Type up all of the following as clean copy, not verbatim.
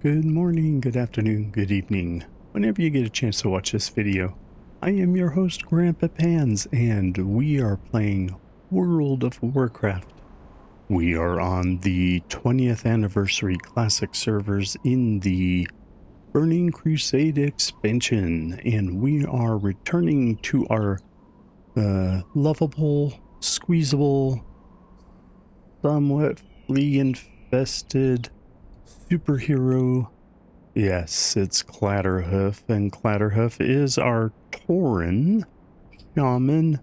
Good morning, good afternoon, good evening. Whenever you get a chance to watch this video, I am your host, Grandpa Pans, and we are playing World of Warcraft. We are on the 20th anniversary classic servers in the Burning Crusade expansion, and we are returning to our lovable, squeezable, somewhat flea-infested superhero. Yes, it's Clattorhoof, and Clattorhoof is our Tauren Shaman.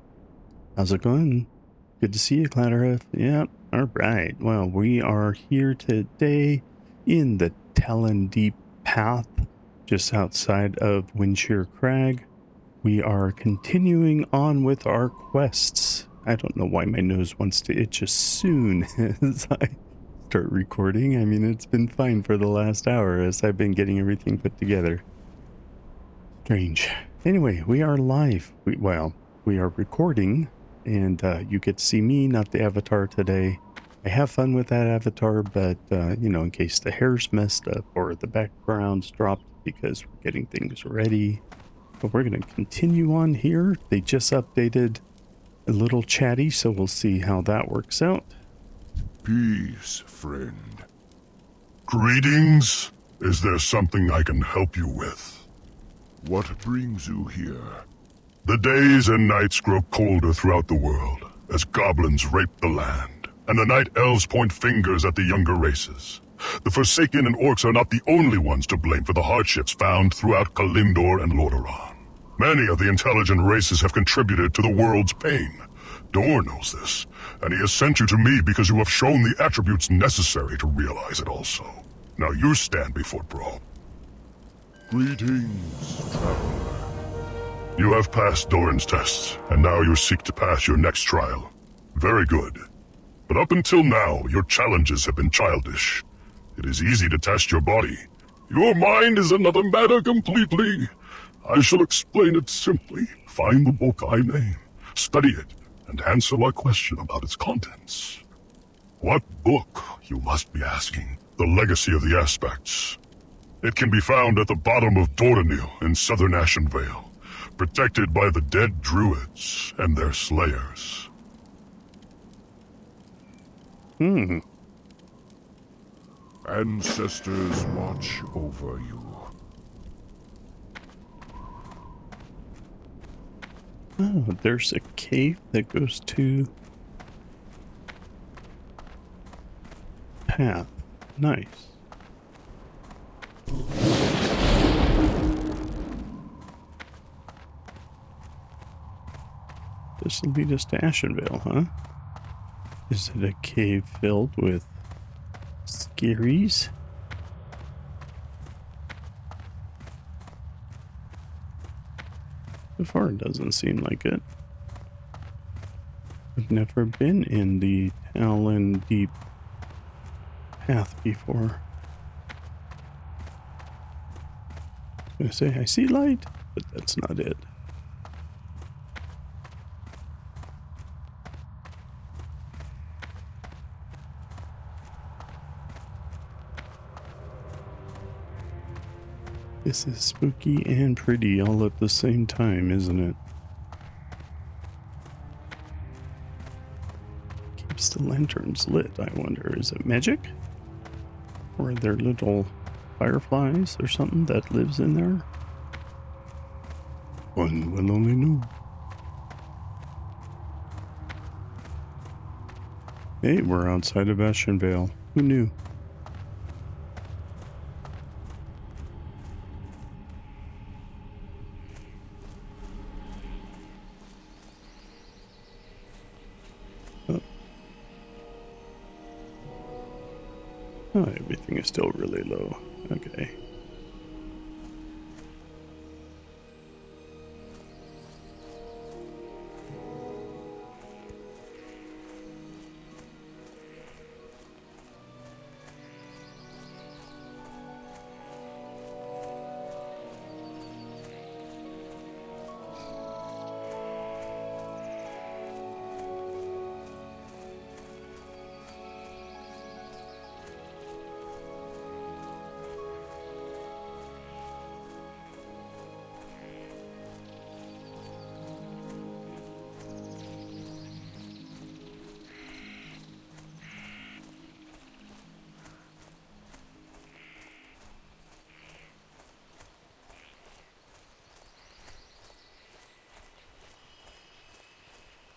How's it going? Good to see you, Clattorhoof. Yep, alright. Well, we are here today in the Talon Deep Path, just outside of Windshire Crag. We are continuing on with our quests. I don't know why my nose wants to itch as soon as I start recording. I mean, it's been fine for the last hour as I've been getting everything put together. Strange. Anyway, we are live. We are recording, and you get to see me, not the avatar today. I have fun with that avatar, but, you know, in case the hair's messed up or the background's dropped because we're getting things ready. But we're going to continue on here. They just updated a little chatty, so we'll see how that works out. Peace, friend. Greetings. Is there something I can help you with? What brings you here? The days and nights grow colder throughout the world as goblins rape the land, and the night elves point fingers at the younger races. The Forsaken and Orcs are not the only ones to blame for the hardships found throughout Kalimdor and Lordaeron. Many of the intelligent races have contributed to the world's pain. Dor knows this, and he has sent you to me because you have shown the attributes necessary to realize it also. Now you stand before Brawl. Greetings, traveler. You have passed Doran's tests, and now you seek to pass your next trial. Very good. But up until now, your challenges have been childish. It is easy to test your body. Your mind is another matter completely. I shall explain it simply. Find the book I name, study it, and answer my question about its contents. What book, you must be asking? The Legacy of the Aspects. It can be found at the bottom of Doranil in southern Ashenvale, protected by the dead druids and their slayers. Ancestors watch over you. Oh, there's a cave that goes to path. Nice. This will lead us to Ashenvale, huh? Is it a cave filled with scaries? So far, it doesn't seem like it. I've never been in the Talon Deep Path before. I was gonna say, I see light, but that's not it. This is spooky and pretty all at the same time, isn't it? Keeps the lanterns lit, I wonder. Is it magic? Or are there little fireflies or something that lives in there? One will only know. Hey, we're outside of Ashenvale. Who knew? Oh, everything is still really low. Okay.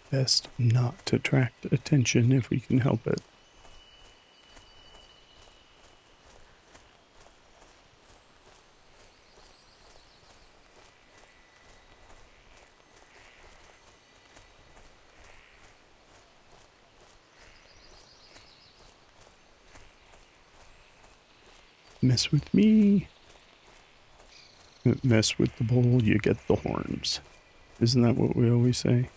Best not to attract attention if we can help it. Mess with me. Mess with the bull, you get the horns. Isn't that what we always say?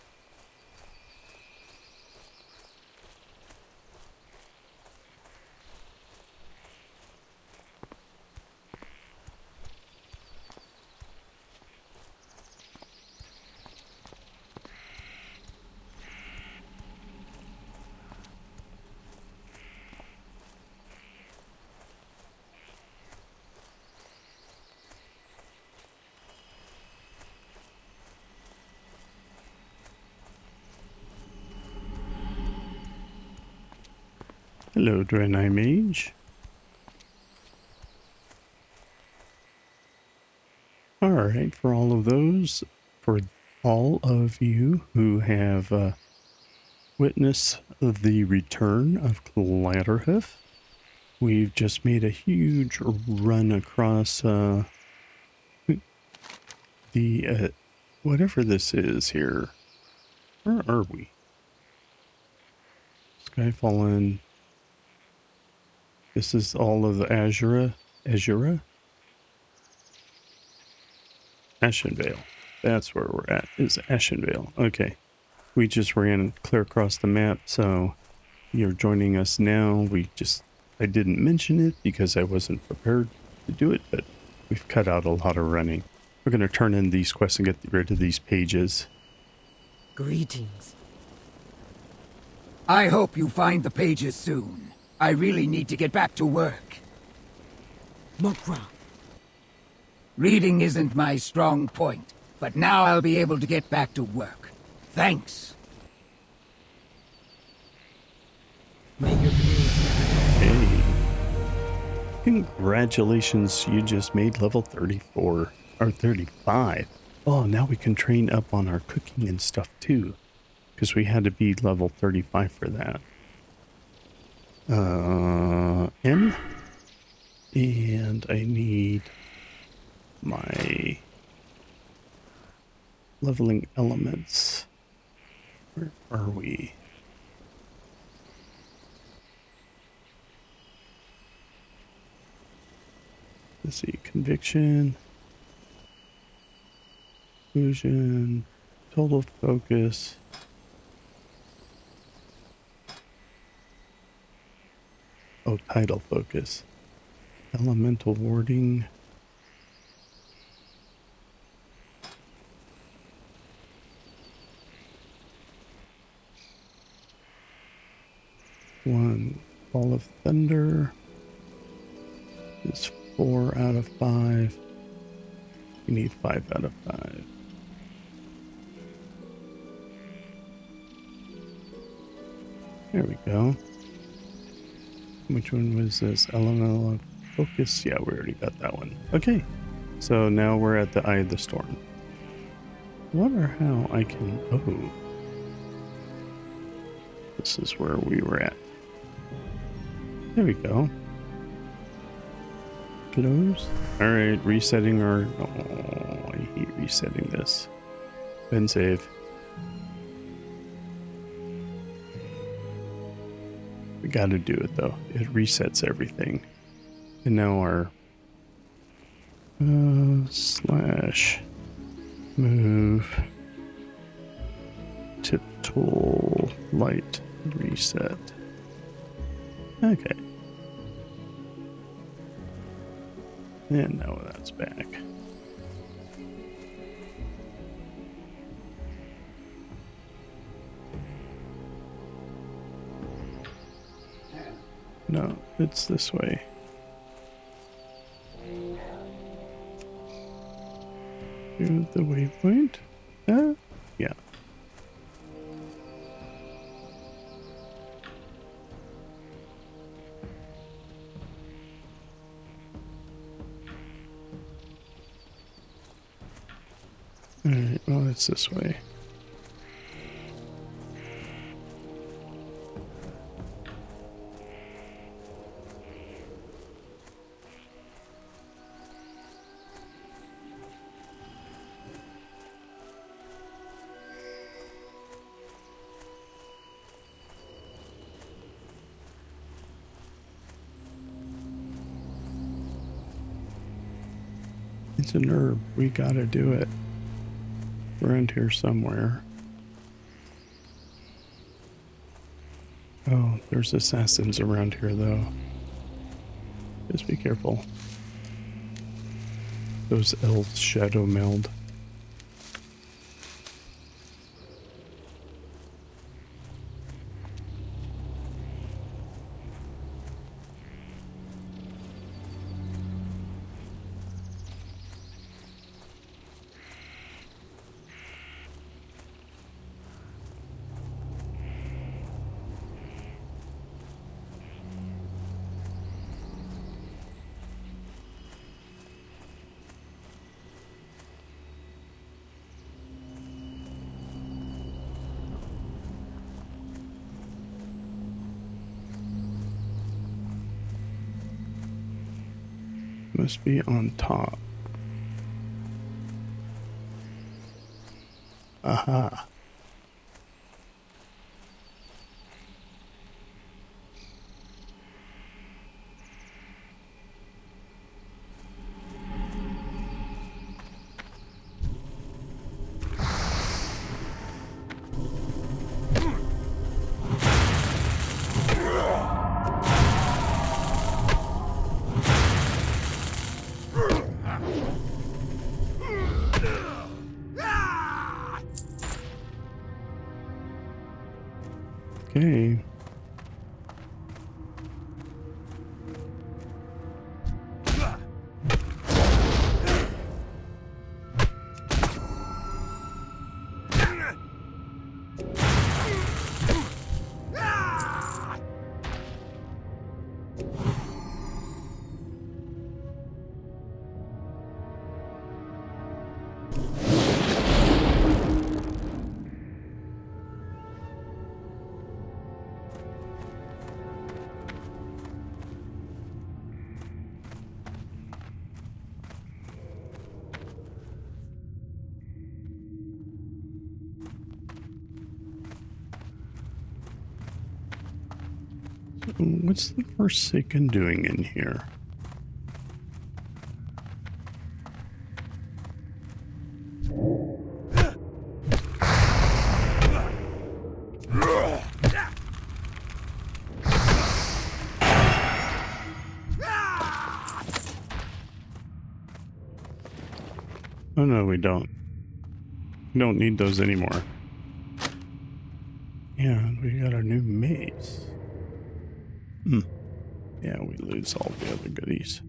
Hello, Draenei Mage. Alright, for all of you who have witnessed the return of Clattorhoof, we've just made a huge run across the whatever this is here. Where are we? Skyfallen. This is all of the Azura? Ashenvale. That's where we're at, is Ashenvale. Okay. We just ran clear across the map, so you're joining us now. I didn't mention it because I wasn't prepared to do it, but we've cut out a lot of running. We're going to turn in these quests and get rid of these pages. Greetings. I hope you find the pages soon. I really need to get back to work. Mokra. Reading isn't my strong point, but now I'll be able to get back to work. Thanks. May your blades Hey. Congratulations, you just made level 34, or 35. Oh, now we can train up on our cooking and stuff too, because we had to be level 35 for that. M. And I need my leveling elements. Where are we? Let's see, conviction, fusion, total focus. Oh, tidal focus. Elemental warding. One ball of thunder is 4 out of 5. We need 5 out of 5. There we go. Which one was this? Elemental focus? Yeah, we already got that one. Okay, so now we're at the Eye of the Storm. Wonder how I can... Oh. This is where we were at. There we go. Close. Alright, resetting our... Oh, I hate resetting this. Then save. We gotta do it though. It resets everything. And now our... slash... move... tip tool... light... reset. Okay. And now that's back. No, it's this way. To the waypoint? Yeah. Alright, well, it's this way. It's an herb. We gotta do it. Around here somewhere. Oh, there's assassins around here, though. Just be careful. Those elves shadow meld. Must be on top. Aha. Okay. What's the Forsaken doing in here? Oh no, we don't. We don't need those anymore. And we got our new mace. Yeah, we lose all the other goodies.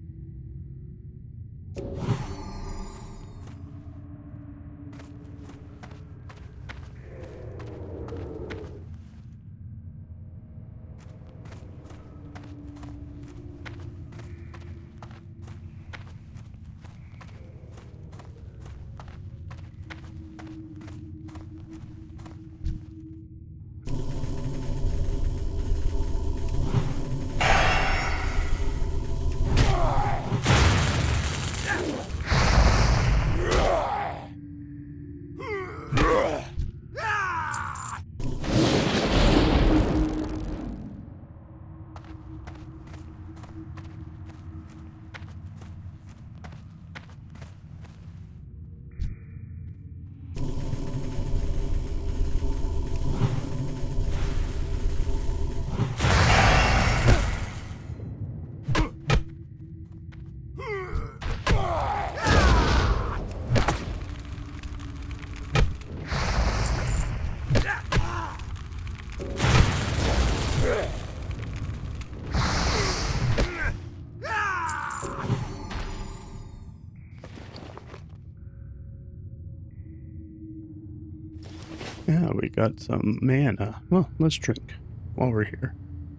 Yeah, we got some mana. Well, let's drink while we're here.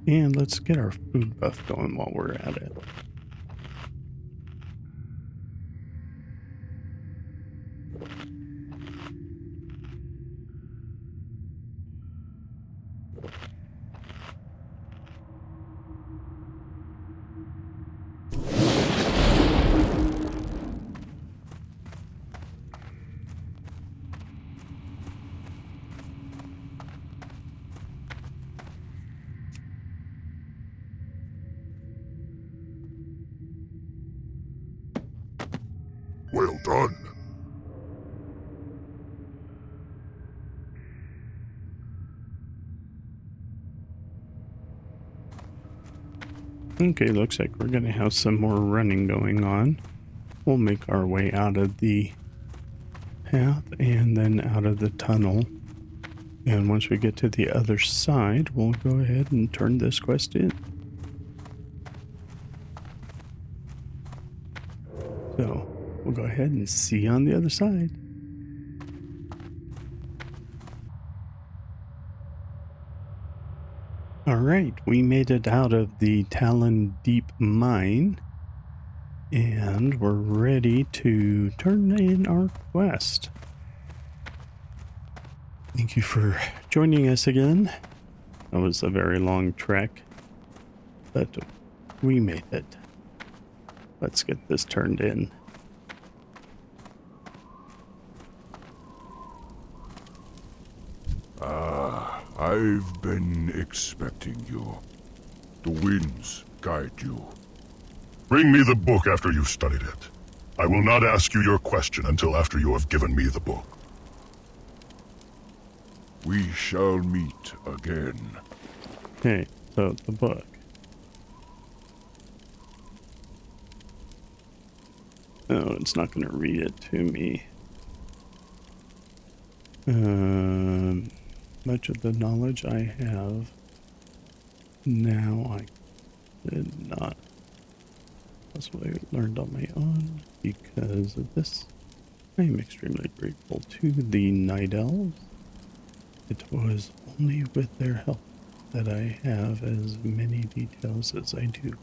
And let's get our food buff going while we're at it. Well done. Okay, looks like we're going to have some more running going on. We'll make our way out of the path and then out of the tunnel. And once we get to the other side, we'll go ahead and turn this quest in. So we'll go ahead and see you on the other side. All right, we made it out of the Talon Deep Mine, and we're ready to turn in our quest. Thank you for joining us again. That was a very long trek, but we made it. Let's get this turned in. I've been expecting you. The winds guide you. Bring me the book after you've studied it. I will not ask you your question until after you have given me the book. We shall meet again. Okay, so the book. Oh, it's not going to read it to me. Much of the knowledge I have now I did not possibly learned on my own because of this. I am extremely grateful to the Night Elves. It was only with their help that I have as many details as I do.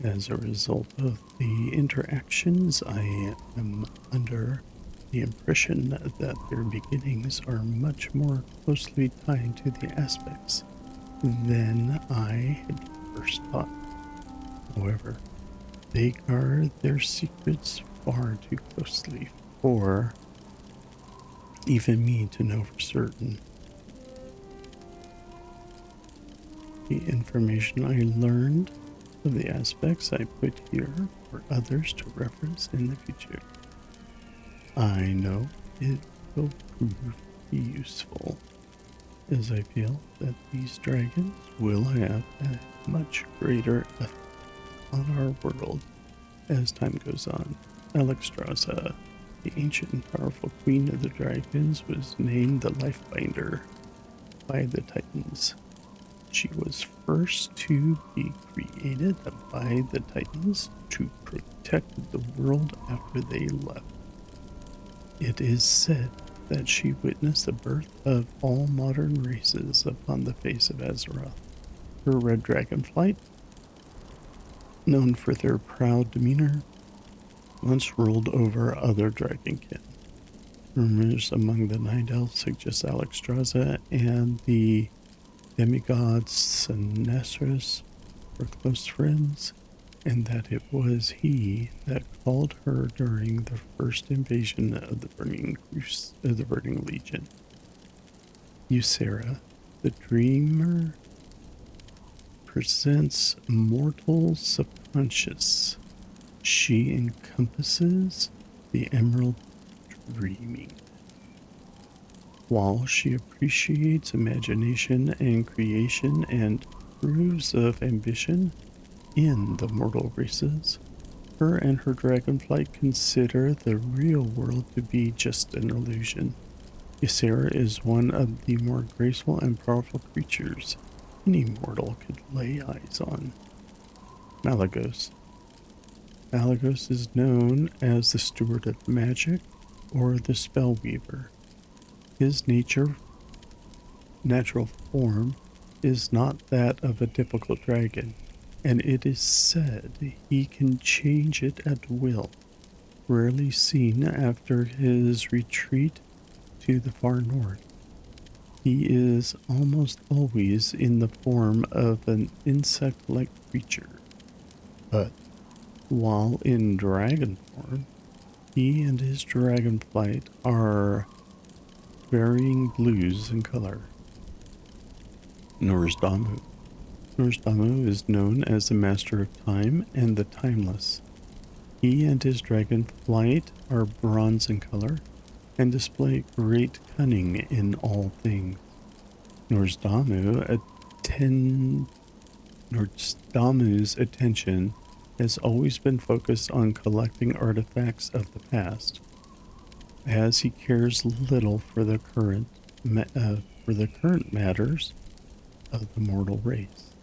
As a result of the interactions, I am under the impression that their beginnings are much more closely tied to the aspects than I had first thought. However, they guard their secrets far too closely for even me to know for certain. The information I learned of the aspects I put here for others to reference in the future. I know it will prove useful, as I feel that these dragons will have a much greater effect on our world as time goes on. Alexstrasza, the ancient and powerful queen of the dragons, was named the Lifebinder by the Titans. She was first to be created by the Titans to protect the world after they left. It is said that she witnessed the birth of all modern races upon the face of Azeroth. Her red dragon flight, known for their proud demeanor, once ruled over other dragonkin. Rumors among the Night Elves suggest Alexstrasza and the demigods Sinestros were close friends, and that it was he that called her during the first invasion of the Burning Legion. Ysera, the Dreamer, presents mortal subconscious. She encompasses the Emerald Dreaming. While she appreciates imagination and creation and proves of ambition in the mortal races, her and her dragonflight consider the real world to be just an illusion. Ysera is one of the more graceful and powerful creatures any mortal could lay eyes on. Malygos. Malygos is known as the Steward of Magic or the Spellweaver. His natural form is not that of a typical dragon, and it is said he can change it at will, rarely seen after his retreat to the far north. He is almost always in the form of an insect-like creature, but while in dragon form, he and his dragonflight are varying blues in color. Norzdamu. Norzdamu is known as the Master of Time and the Timeless. He and his dragon flight are bronze in color and display great cunning in all things. Norsdamu's attention has always been focused on collecting artifacts of the past, as he cares little for the current matters of the mortal race,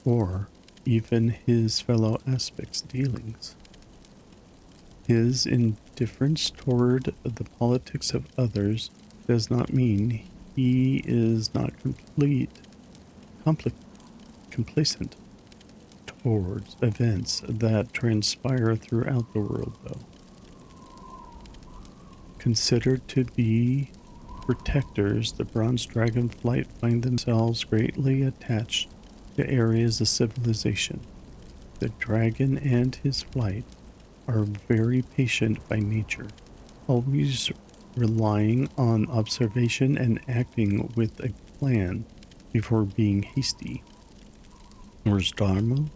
or even his fellow aspects' dealings. His indifference toward the politics of others does not mean he is not complacent towards events that transpire throughout the world, though. Considered to be protectors, the Bronze Dragon Flight find themselves greatly attached to areas of civilization. The dragon and his flight are very patient by nature, always relying on observation and acting with a plan before being hasty. Norsdarmu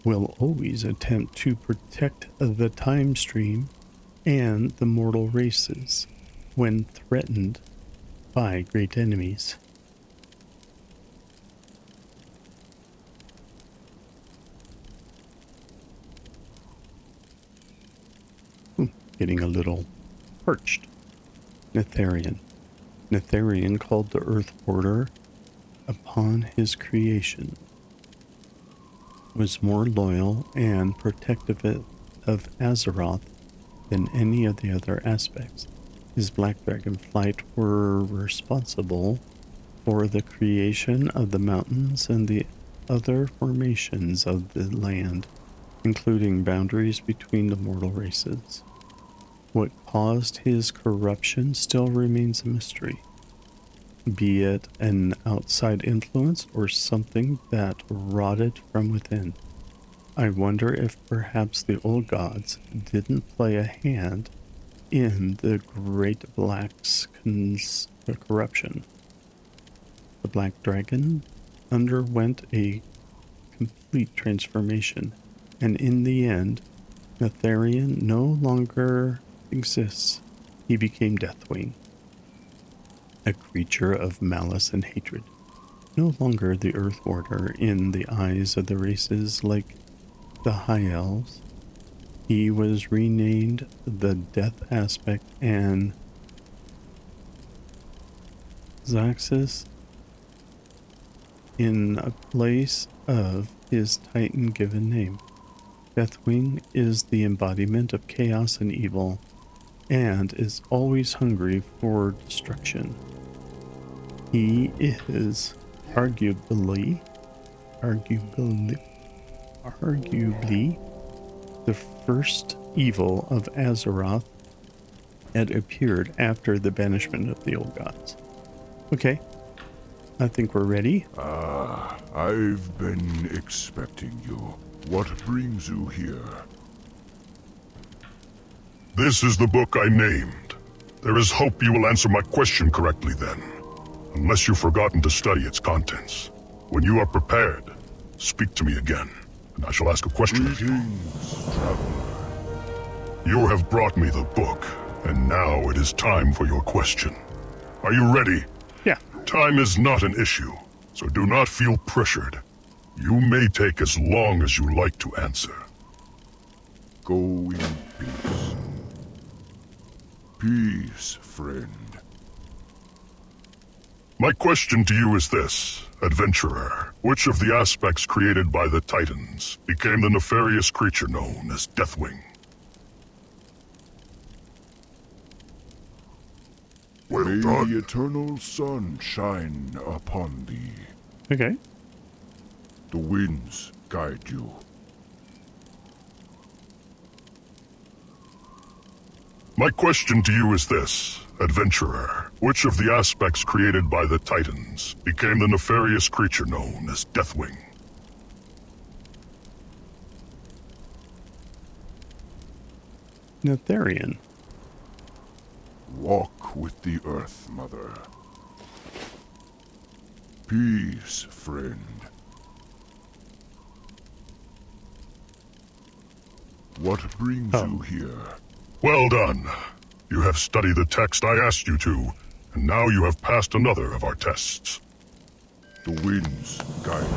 will always attempt to protect the time stream and the mortal races when threatened by great enemies. Getting a little perched. Netherian. Netherian called the Earth Border upon his creation, was more loyal and protective of Azeroth than any of the other aspects. His Black Dragon flight were responsible for the creation of the mountains and the other formations of the land, including boundaries between the mortal races. What caused his corruption still remains a mystery, be it an outside influence or something that rotted from within. I wonder if perhaps the old gods didn't play a hand in the Great Black's corruption. The Black Dragon underwent a complete transformation, and in the end, Netherian no longer exists. He became Deathwing, a creature of malice and hatred. No longer the Earth Order in the eyes of the races like the High Elves. He was renamed the Death Aspect, and Zaxxas in a place of his Titan given name. Deathwing is the embodiment of chaos and evil, and is always hungry for destruction. He is arguably the first evil of Azeroth that appeared after the banishment of the old gods. Okay, I think we're ready. I've been expecting you. What brings you here? This is the book I named. There is hope you will answer my question correctly then, unless you've forgotten to study its contents. When you are prepared, speak to me again, and I shall ask a question of you. Greetings, traveler. You have brought me the book, and now it is time for your question. Are you ready? Yeah. Time is not an issue, so do not feel pressured. You may take as long as you like to answer. Go in peace. Peace, friend. My question to you is this, adventurer. Which of the aspects created by the Titans became the nefarious creature known as Deathwing? Well May done. the eternal sun shine upon thee. Okay. The winds guide you. My question to you is this, adventurer. Which of the aspects created by the Titans became the nefarious creature known as Deathwing? Netherian. Walk with the earth, mother. Peace, friend. What brings you here? Well done. You have studied the text I asked you to, and now you have passed another of our tests. The winds guide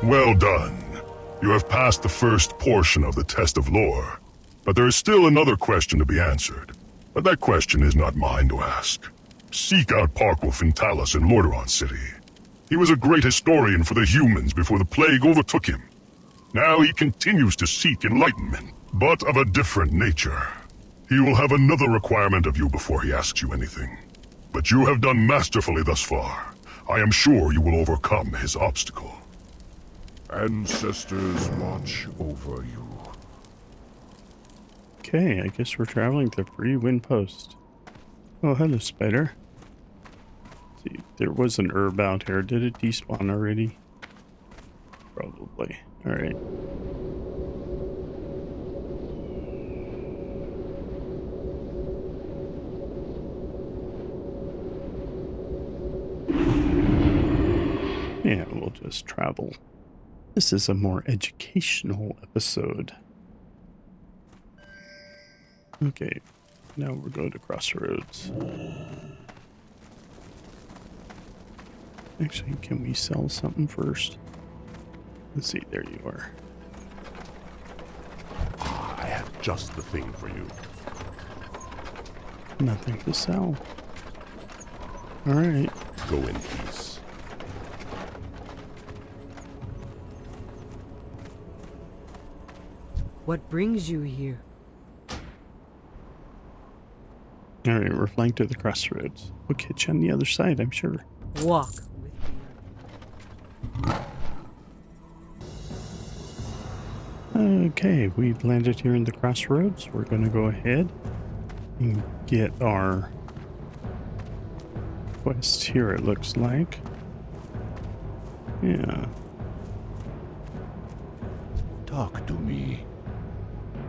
you. Well done. You have passed the first portion of the test of lore. But there is still another question to be answered. But that question is not mine to ask. Seek out Parkwolf in Talos in Lordaeron City. He was a great historian for the humans before the plague overtook him. Now he continues to seek enlightenment, but of a different nature. He will have another requirement of you before he asks you anything. But you have done masterfully thus far. I am sure you will overcome his obstacle. Ancestors watch over you. Okay, I guess we're traveling to Free Wind Post. Oh, hello, spider. Let's see, there was an herb out here. Did it despawn already? Probably. Alright. Yeah, we'll just travel. This is a more educational episode. Okay, now we're going to Crossroads. Actually, can we sell something first? Let's see, there you are. I have just the thing for you. Nothing to sell. Alright. Go in peace. What brings you here? Alright, we're flying to the Crossroads. We'll catch you on the other side, I'm sure. Walk with me. Okay, we've landed here in the Crossroads. We're going to go ahead and get our quest here, it looks like. Yeah. Talk to me.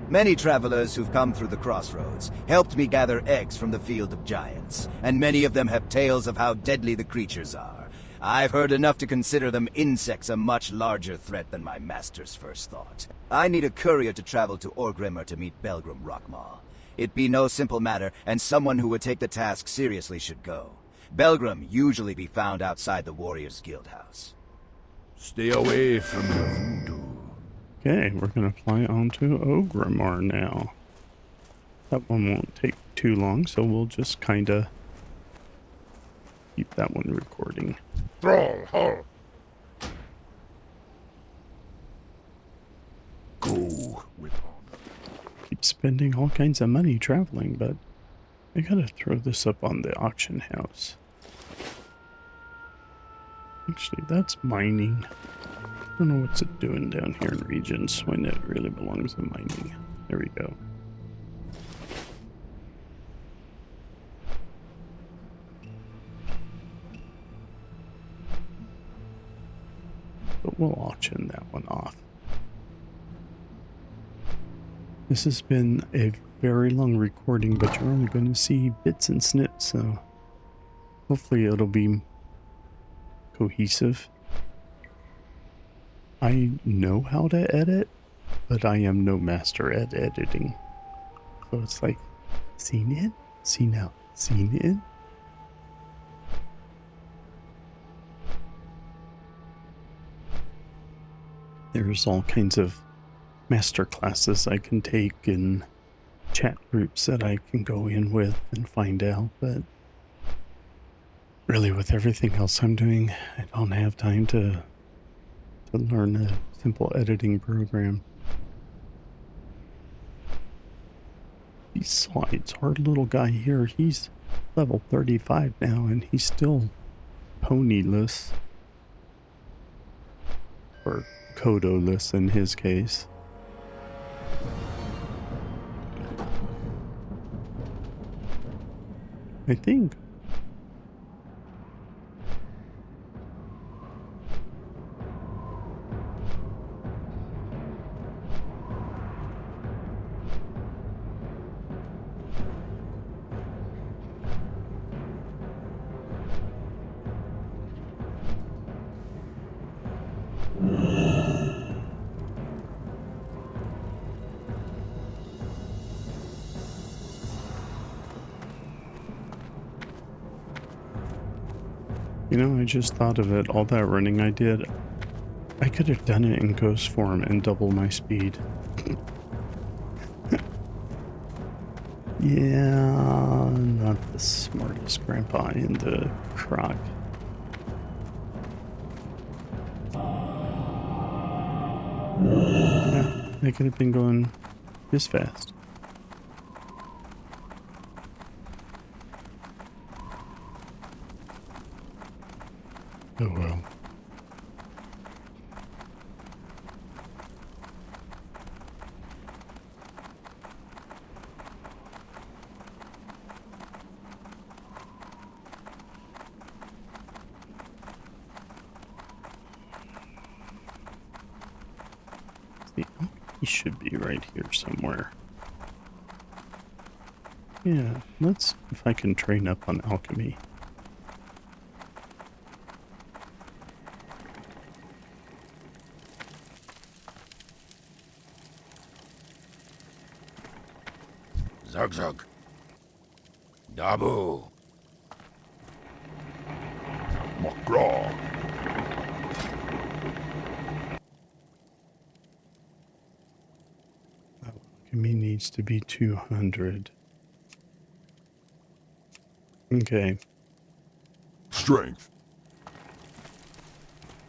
Many travelers who've come through the crossroads helped me gather eggs from the field of giants, and many of them have tales of how deadly the creatures are. I've heard enough to consider them insects a much larger threat than my master's first thought. I need a courier to travel to Orgrimmar to meet Belgrim Rockmaw. It'd be no simple matter, and someone who would take the task seriously should go. Belgrim usually be found outside the Warriors Guild House. Stay away from the voodoo. Okay, we're going to fly on to Orgrimmar now. That one won't take too long, so we'll just kind of keep that one recording. Go with honor. Keep spending all kinds of money traveling, but I gotta throw this up on the auction house. Actually, that's mining. I don't know what's it doing down here in regions when it really belongs in mining. There we go. But we'll auction that one off. This has been a very long recording, but you're only going to see bits and snips, so hopefully it'll be cohesive. I know how to edit, but I am no master at editing. So it's like, seen it? Seen out? Seen it? There's all kinds of master classes I can take and chat groups that I can go in with and find out, but really with everything else I'm doing, I don't have time to learn a simple editing program. Besides, our little guy here, he's level 35 now and he's still ponyless. Or Kodoless in his case. I think. You know, I just thought of it. All that running I did, I could have done it in ghost form and double my speed. Yeah, not the smartest grandpa in the croc. Yeah, I could have been going this fast. Oh well. He should be right here somewhere. Yeah, let's see if I can train up on alchemy. Zug Zug. Dabu. Magraw. Alchemy needs to be 200. Okay. Strength.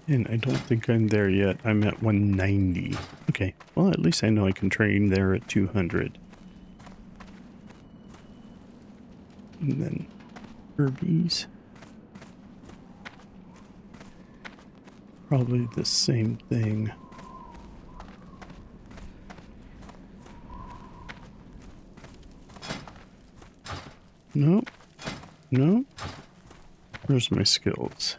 And I don't think I'm there yet. I'm at 190. Okay. Well, at least I know I can train there at 200. And then herbies. Probably the same thing. No. No. Where's my skills?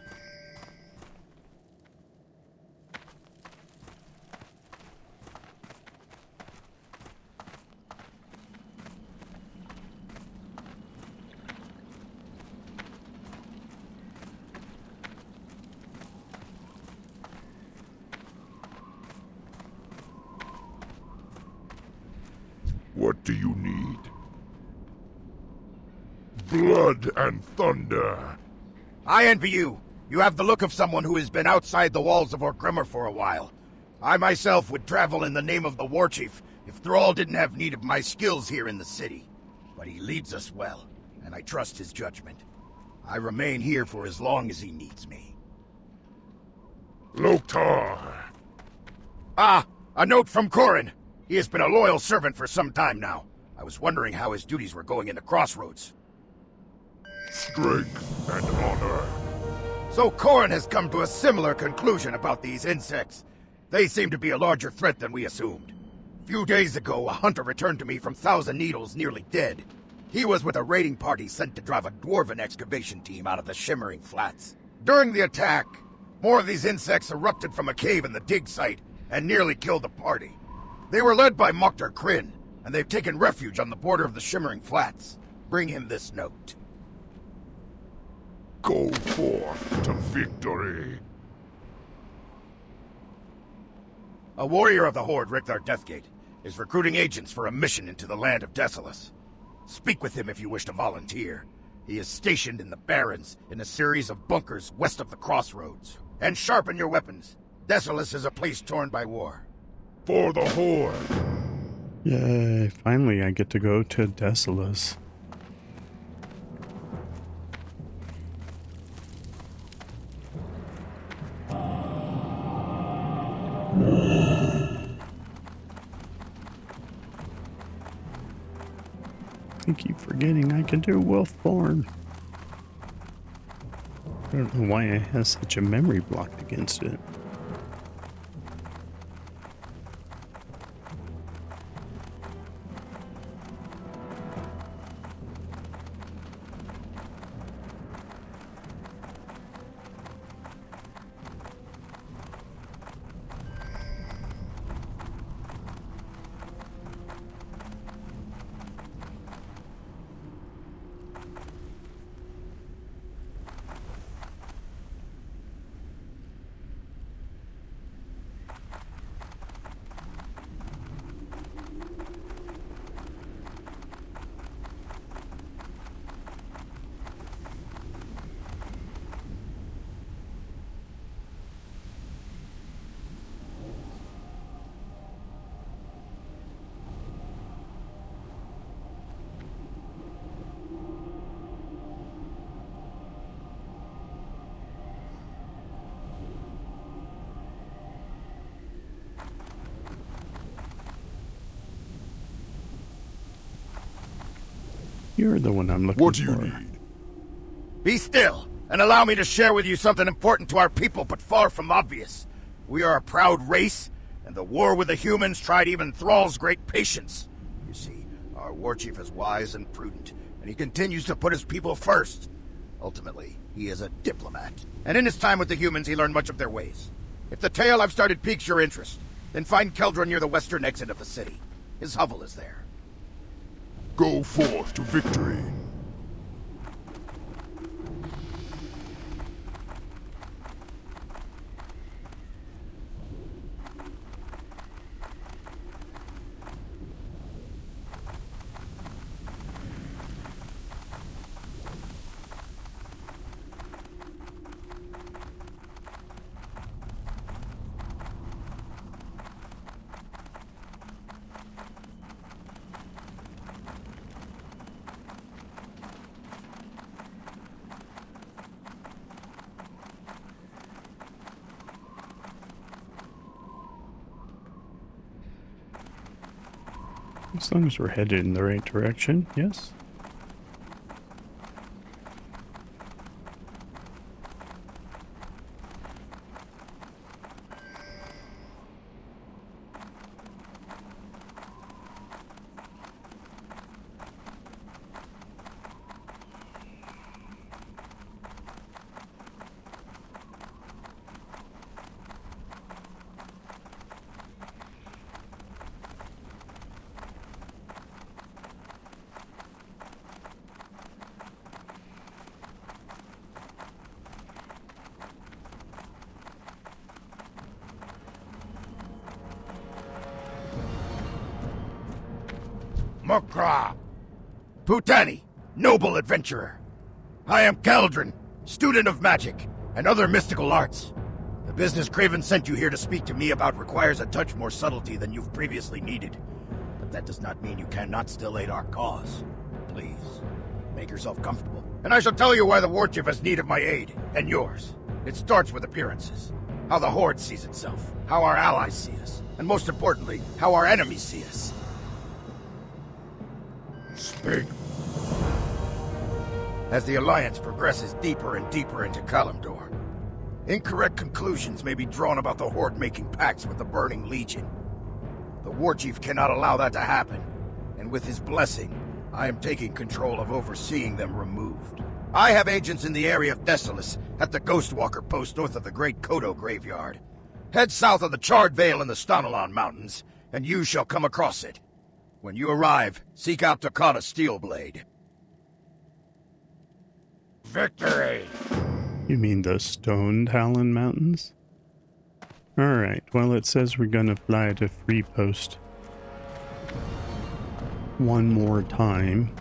What do you need? Blood and thunder. I envy you. You have the look of someone who has been outside the walls of Orgrimmar for a while. I myself would travel in the name of the Warchief if Thrall didn't have need of my skills here in the city. But he leads us well, and I trust his judgment. I remain here for as long as he needs me. Loktar. Ah, a note from Corin. He has been a loyal servant for some time now. I was wondering how his duties were going in the Crossroads. Strength and honor. So Corin has come to a similar conclusion about these insects. They seem to be a larger threat than we assumed. A few days ago, a hunter returned to me from Thousand Needles nearly dead. He was with a raiding party sent to drive a dwarven excavation team out of the Shimmering Flats. During the attack, more of these insects erupted from a cave in the dig site and nearly killed the party. They were led by Moktar Kryn, and they've taken refuge on the border of the Shimmering Flats. Bring him this note. Go forth to victory. A warrior of the Horde, Ricthar Deathgate, is recruiting agents for a mission into the land of Desolace. Speak with him if you wish to volunteer. He is stationed in the Barrens, in a series of bunkers west of the Crossroads. And sharpen your weapons. Desolace is a place torn by war. For the Horde. Yay, finally I get to go to Desolace. I keep forgetting I can do wolf form. I don't know why it has such a memory blocked against it. You're the one I'm looking for. What do you need? Be still, and allow me to share with you something important to our people, but far from obvious. We are a proud race, and the war with the humans tried even Thrall's great patience. You see, our war chief is wise and prudent, and he continues to put his people first. Ultimately, he is a diplomat, and in his time with the humans, he learned much of their ways. If the tale I've started piques your interest, then find Keldra near the western exit of the city. His hovel is there. Go forth to victory. As long as we're headed in the right direction, yes. Mokra! Putani, noble adventurer. I am Galdrin, student of magic and other mystical arts. The business Craven sent you here to speak to me about requires a touch more subtlety than you've previously needed. But that does not mean you cannot still aid our cause. Please, make yourself comfortable, and I shall tell you why the war chief has need of my aid, and yours. It starts with appearances. How the Horde sees itself, how our allies see us, and most importantly, how our enemies see us. Speak. As the Alliance progresses deeper and deeper into Kalimdor, incorrect conclusions may be drawn about the Horde making pacts with the Burning Legion. The Warchief cannot allow that to happen, and with his blessing, I am taking control of overseeing them removed. I have agents in the area of Desolace at the Ghostwalker post north of the Great Kodo Graveyard. Head south of the Charred Vale in the Stonalon Mountains, and you shall come across it. When you arrive, seek out Takata Steelblade. Victory! You mean the Stone Talon Mountains? Alright, well it says we're gonna fly to Free Post one more time,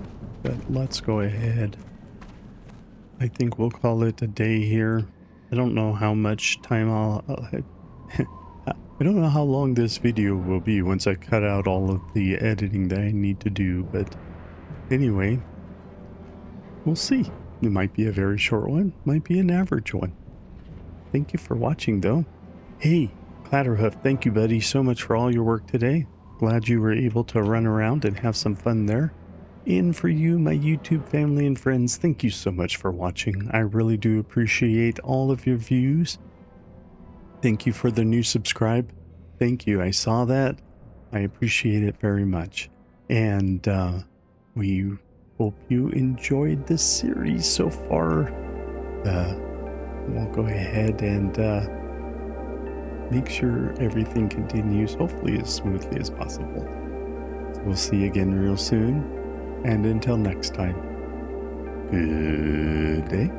but let's go ahead. I think we'll call it a day here. I don't know how much time I don't know how long this video will be once I cut out all of the editing that I need to do, but anyway, we'll see. It might be a very short one, might be an average one. Thank you for watching though. Hey, Clattorhoof, thank you buddy so much for all your work today. Glad you were able to run around and have some fun there. And for you, my YouTube family and friends, thank you so much for watching. I really do appreciate all of your views. Thank you for the new subscribe. Thank you. I saw that. I appreciate it very much. And we hope you enjoyed this series so far. We'll go ahead and make sure everything continues, hopefully as smoothly as possible. So we'll see you again real soon. And until next time, good day.